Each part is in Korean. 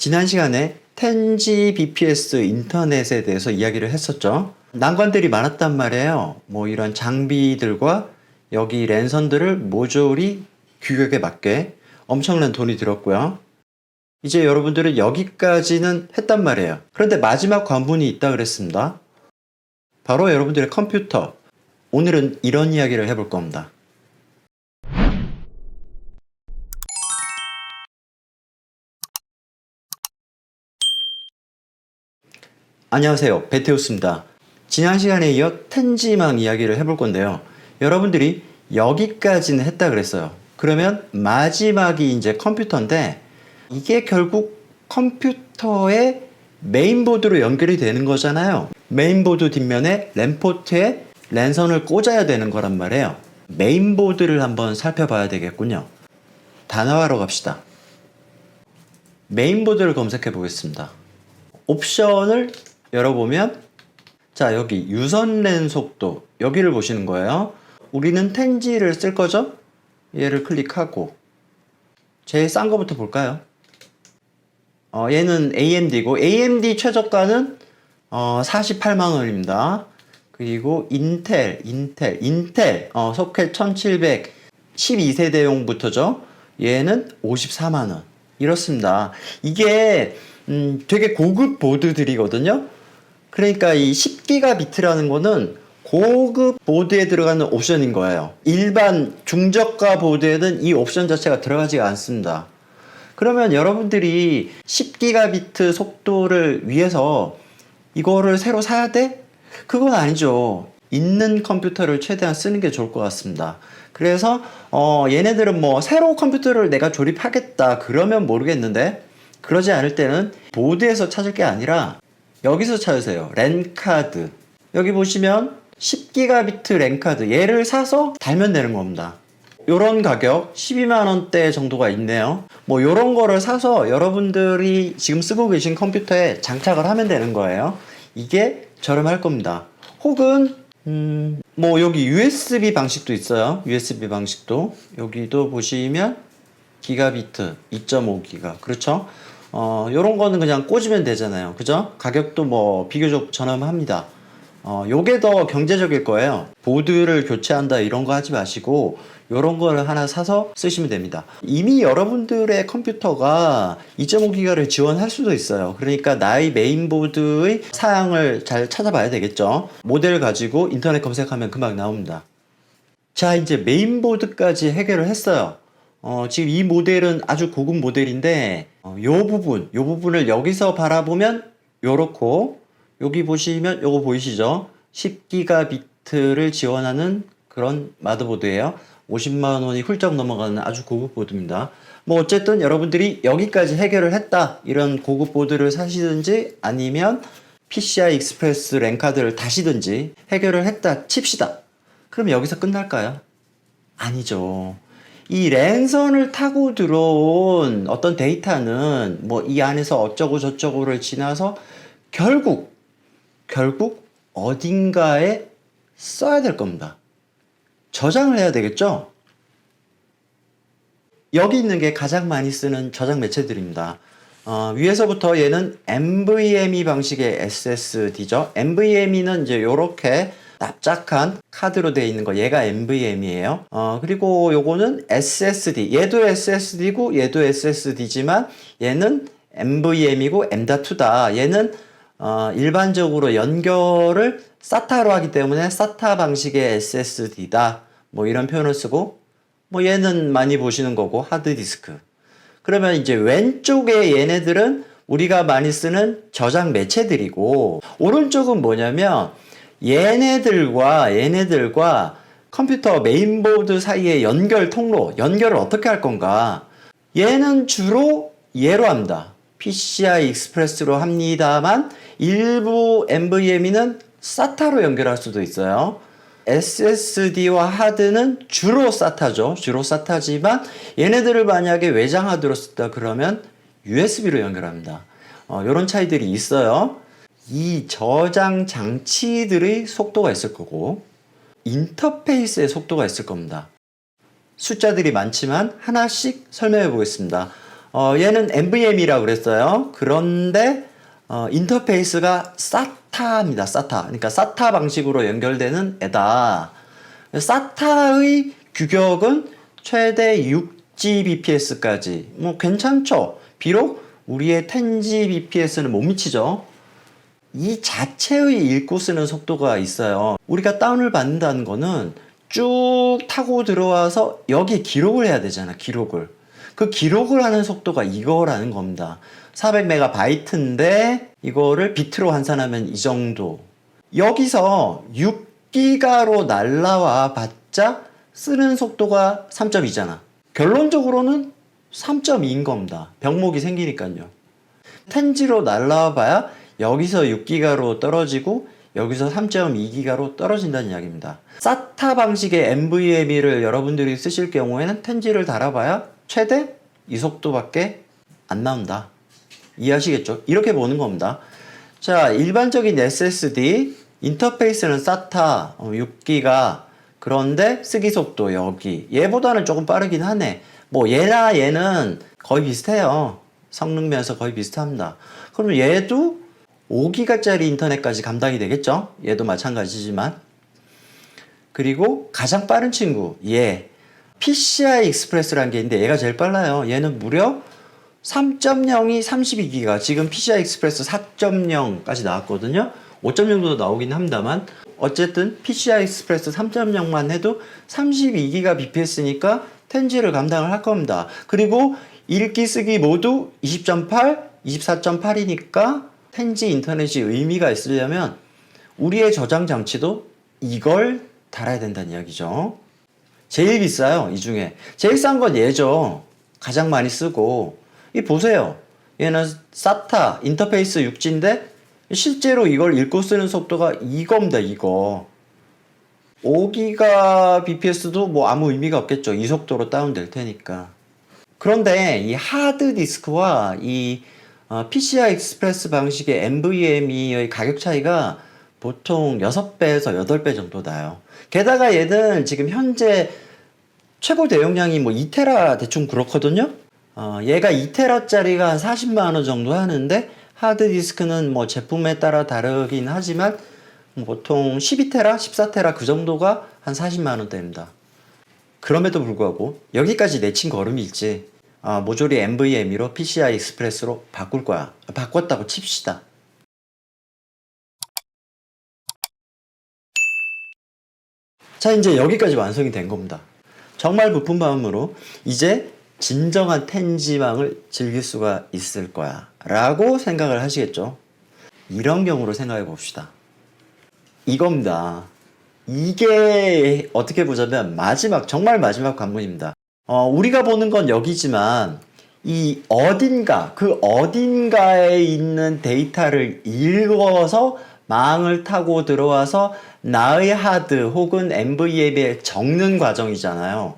지난 시간에 10Gbps 인터넷에 대해서 이야기를 했었죠. 난관들이 많았단 말이에요. 뭐 이런 장비들과 여기 랜선들을 모조리 규격에 맞게 엄청난 돈이 들었고요. 이제 여러분들은 여기까지는 했단 말이에요. 그런데 마지막 관문이 있다 그랬습니다. 바로 여러분들의 컴퓨터. 오늘은 이런 이야기를 해볼 겁니다. 안녕하세요, 베테우스입니다. 지난 시간에 이어 텐지망 이야기를 해볼 건데요. 여러분들이 여기까지는 했다 그랬어요. 그러면 마지막이 이제 컴퓨터인데 이게 결국 컴퓨터의 메인보드로 연결이 되는 거잖아요. 메인보드 뒷면에 랜포트에 랜선을 꽂아야 되는 거란 말이에요. 메인보드를 한번 살펴봐야 되겠군요. 단어화로 갑시다. 메인보드를 검색해 보겠습니다. 옵션을 열어보면 자, 여기 유선랜 속도 여기를 보시는 거예요. 우리는 10G를 쓸 거죠? 얘를 클릭하고 제일 싼 거부터 볼까요? 얘는 AMD고 AMD 최저가는 48만 원입니다. 그리고 인텔 소켓 1700 12세대용부터죠. 얘는 54만 원. 이렇습니다. 이게 되게 고급 보드들이거든요. 그러니까 이 10기가비트라는 거는 고급 보드에 들어가는 옵션인 거예요. 일반 중저가 보드에는 이 옵션 자체가 들어가지가 않습니다. 그러면 여러분들이 10기가비트 속도를 위해서 이거를 새로 사야 돼? 그건 아니죠. 있는 컴퓨터를 최대한 쓰는 게 좋을 것 같습니다. 그래서 얘네들은 뭐 새로 컴퓨터를 내가 조립하겠다 그러면 모르겠는데 그러지 않을 때는 보드에서 찾을 게 아니라 여기서 찾으세요. 랜카드. 여기 보시면 10기가비트 랜카드. 얘를 사서 달면 되는 겁니다. 요런 가격 12만원대 정도가 있네요. 뭐 요런 거를 사서 여러분들이 지금 쓰고 계신 컴퓨터에 장착을 하면 되는 거예요. 이게 저렴할 겁니다. 혹은 뭐 여기 USB 방식도 있어요. USB 방식도 여기도 보시면 기가비트 2.5기가 그렇죠? 요런 거는 그냥 꽂으면 되잖아요. 그죠? 가격도 뭐 비교적 저렴합니다. 요게 더 경제적일 거예요. 보드를 교체한다 이런 거 하지 마시고 요런 거를 하나 사서 쓰시면 됩니다. 이미 여러분들의 컴퓨터가 2.5기가를 지원할 수도 있어요. 그러니까 나의 메인보드의 사양을 잘 찾아봐야 되겠죠. 모델 가지고 인터넷 검색하면 금방 나옵니다. 자, 이제 메인보드까지 해결을 했어요. 지금 이 모델은 아주 고급 모델인데 요 부분을 여기서 바라보면 요렇고 여기 보시면 요거 보이시죠? 10기가비트를 지원하는 그런 마더보드예요. 50만 원이 훌쩍 넘어가는 아주 고급 보드입니다. 뭐 어쨌든 여러분들이 여기까지 해결을 했다. 이런 고급 보드를 사시든지 아니면 PCI 익스프레스 랜카드를 다시든지 해결을 했다 칩시다. 그럼 여기서 끝날까요? 아니죠. 이 랜선을 타고 들어온 어떤 데이터는 뭐 이 안에서 어쩌고 저쩌고를 지나서 결국 어딘가에 써야 될 겁니다. 저장을 해야 되겠죠? 여기 있는 게 가장 많이 쓰는 저장 매체들입니다. 위에서부터 얘는 NVMe 방식의 SSD죠. NVMe는 이제 요렇게 납작한 카드로 되어 있는 거 얘가 NVMe예요. 그리고 요거는 SSD. 얘도 SSD고 얘도 SSD지만 얘는 NVMe고 M.2다. 얘는 일반적으로 연결을 SATA로 하기 때문에 SATA 방식의 SSD다. 뭐 이런 표현을 쓰고 뭐 얘는 많이 보시는 거고 하드디스크. 그러면 이제 왼쪽에 얘네들은 우리가 많이 쓰는 저장 매체들이고 오른쪽은 뭐냐면 얘네들과 컴퓨터 메인보드 사이의 연결 통로, 연결을 어떻게 할 건가? 얘는 주로 얘로 합니다. PCI 익스프레스로 합니다만 일부 NVMe는 SATA로 연결할 수도 있어요. SSD와 하드는 주로 SATA죠. 주로 SATA지만 얘네들을 만약에 외장 하드로 쓰다 그러면 USB로 연결합니다. 이런 차이들이 있어요. 이 저장 장치들의 속도가 있을 거고 인터페이스의 속도가 있을 겁니다. 숫자들이 많지만 하나씩 설명해 보겠습니다. 얘는 NVMe라고 그랬어요. 그런데 인터페이스가 SATA입니다. SATA. 그러니까 SATA 방식으로 연결되는 애다. SATA의 규격은 최대 6Gbps까지. 뭐 괜찮죠. 비록 우리의 10Gbps는 못 미치죠. 이 자체의 읽고 쓰는 속도가 있어요. 우리가 다운을 받는다는 거는 쭉 타고 들어와서 여기에 기록을 해야 되잖아. 기록을. 그 기록을 하는 속도가 이거라는 겁니다. 400MB인데 이거를 비트로 환산하면 이 정도. 여기서 6기가로 날라와 봤자 쓰는 속도가 3.2잖아. 결론적으로는 3.2인 겁니다. 병목이 생기니까요. 10G로 날라와 봐야 여기서 6기가로 떨어지고 여기서 3.2기가로 떨어진다는 이야기입니다. SATA 방식의 NVMe를 여러분들이 쓰실 경우에는 10G를 달아봐야 최대 이 속도밖에 안 나온다. 이해하시겠죠? 이렇게 보는 겁니다. 자, 일반적인 SSD 인터페이스는 SATA 6기가 그런데 쓰기 속도 여기 얘보다는 조금 빠르긴 하네. 뭐 얘나 얘는 거의 비슷해요. 성능 면에서 거의 비슷합니다. 그럼 얘도 5기가짜리 인터넷까지 감당이 되겠죠? 얘도 마찬가지지만. 그리고 가장 빠른 친구 얘 PCI 익스프레스라는 게 있는데 얘가 제일 빨라요. 얘는 무려 3.0이 32기가. 지금 PCI 익스프레스 4.0까지 나왔거든요. 5.0도 나오긴 합니다만 어쨌든 PCI 익스프레스 3.0만 해도 32기가 bps니까 10G를 감당을 할 겁니다. 그리고 읽기 쓰기 모두 20.8, 24.8이니까 10G 인터넷이 의미가 있으려면 우리의 저장 장치도 이걸 달아야 된다는 이야기죠. 제일 비싸요. 이 중에 제일 싼 건 얘죠. 가장 많이 쓰고. 이 보세요. 얘는 SATA 인터페이스 6G인데 실제로 이걸 읽고 쓰는 속도가 이겁니다. 이거 5기가 bps도 뭐 아무 의미가 없겠죠. 이 속도로 다운될 테니까. 그런데 이 하드디스크와 이 PCI 익스프레스 방식의 NVMe의 가격 차이가 보통 6배에서 8배 정도 나요. 게다가 얘는 지금 현재 최고 대용량이 뭐 2테라 대충 그렇거든요. 얘가 2테라짜리가 한 40만원 정도 하는데 하드디스크는 뭐 제품에 따라 다르긴 하지만 보통 12테라, 14테라 그 정도가 한 40만원대입니다. 그럼에도 불구하고 여기까지 내친 걸음이 있지. 모조리 NVMe로 PCI 익스프레스로 바꿀 거야. 바꿨다고 칩시다. 자, 이제 여기까지 완성이 된 겁니다. 정말 부푼 마음으로 이제 진정한 10G망을 즐길 수가 있을 거야 라고 생각을 하시겠죠. 이런 경우로 생각해 봅시다. 이겁니다. 이게 어떻게 보자면 정말 마지막 관문입니다. 우리가 보는 건 여기지만 이 그 어딘가에 있는 데이터를 읽어서 망을 타고 들어와서 나의 하드 혹은 NVMe에 적는 과정이잖아요.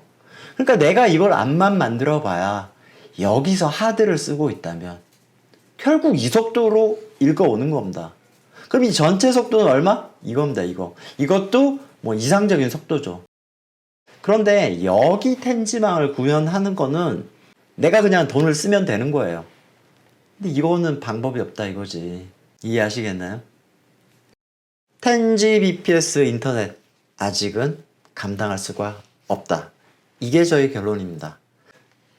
그러니까 내가 이걸 암만 만들어 봐야 여기서 하드를 쓰고 있다면 결국 이 속도로 읽어오는 겁니다. 그럼 이 전체 속도는 얼마? 이겁니다. 이것도 뭐 이상적인 속도죠. 그런데 여기 10G망을 구현하는 거는 내가 그냥 돈을 쓰면 되는 거예요. 근데 이거는 방법이 없다 이거지. 이해하시겠나요? 10Gbps 인터넷 아직은 감당할 수가 없다. 이게 저희 결론입니다.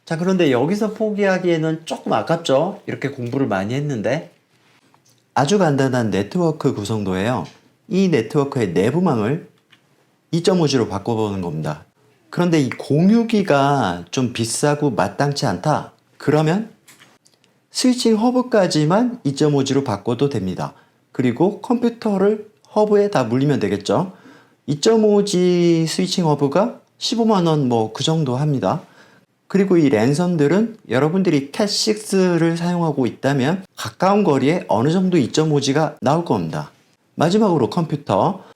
자, 그런데 여기서 포기하기에는 조금 아깝죠? 이렇게 공부를 많이 했는데 아주 간단한 네트워크 구성도예요. 이 네트워크의 내부망을 2.5G로 바꿔보는 겁니다. 그런데 이 공유기가 좀 비싸고 마땅치 않다. 그러면 스위칭 허브까지만 2.5G로 바꿔도 됩니다. 그리고 컴퓨터를 허브에 다 물리면 되겠죠. 2.5G 스위칭 허브가 15만원 뭐 그 정도 합니다. 그리고 이 랜선들은 여러분들이 cat6를 사용하고 있다면 가까운 거리에 어느 정도 2.5G가 나올 겁니다. 마지막으로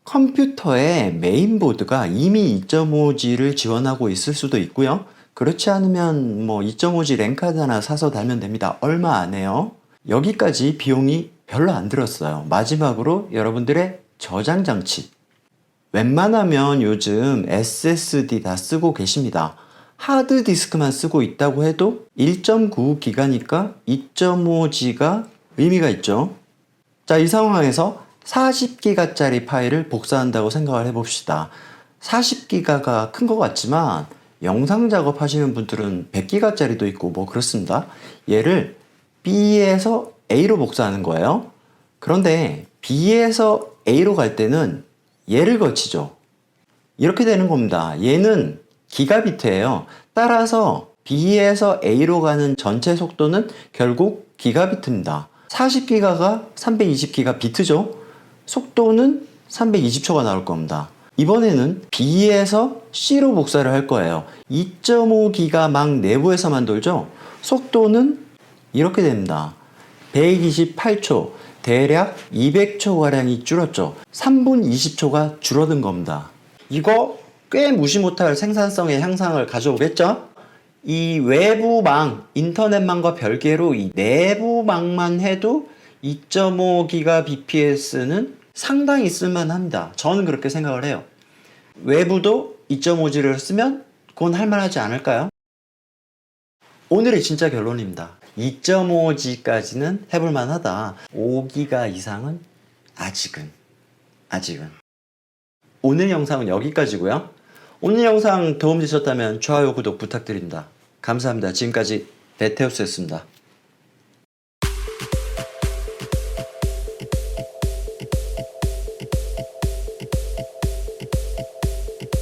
컴퓨터의 메인보드가 이미 2.5G를 지원하고 있을 수도 있고요. 그렇지 않으면 뭐 2.5G 랜카드 하나 사서 달면 됩니다. 얼마 안 해요. 여기까지 비용이 별로 안 들었어요. 마지막으로 여러분들의 저장 장치. 웬만하면 요즘 SSD 다 쓰고 계십니다. 하드디스크만 쓰고 있다고 해도 1.99기가니까 2.5G가 의미가 있죠. 자, 이 상황에서 40기가짜리 파일을 복사한다고 생각을 해봅시다. 40기가가 큰 것 같지만 영상 작업하시는 분들은 100기가짜리도 있고 뭐 그렇습니다. 얘를 B에서 A로 복사하는 거예요. 그런데 B에서 A로 갈 때는 얘를 거치죠. 이렇게 되는 겁니다. 얘는 기가비트예요. 따라서 B에서 A로 가는 전체 속도는 결국 기가비트입니다. 40기가가 320기가 비트죠. 속도는 320초가 나올 겁니다. 이번에는 B에서 C로 복사를 할 거예요. 2.5기가 막 내부에서만 돌죠. 속도는 이렇게 됩니다. 128초, 대략 200초가량이 줄었죠. 3분 20초가 줄어든 겁니다. 이거 꽤 무시 못할 생산성의 향상을 가져오겠죠? 이 외부망, 인터넷망과 별개로 이 내부망만 해도 2.5기가 bps는 상당히 쓸만합니다. 저는 그렇게 생각을 해요. 외부도 2.5G를 쓰면 그건 할만하지 않을까요? 오늘의 진짜 결론입니다. 2.5G까지는 해볼만하다. 5기가 이상은 아직은. 오늘 영상은 여기까지고요. 오늘 영상 도움되셨다면 좋아요, 구독 부탁드립니다. 감사합니다. 지금까지 베테우스였습니다.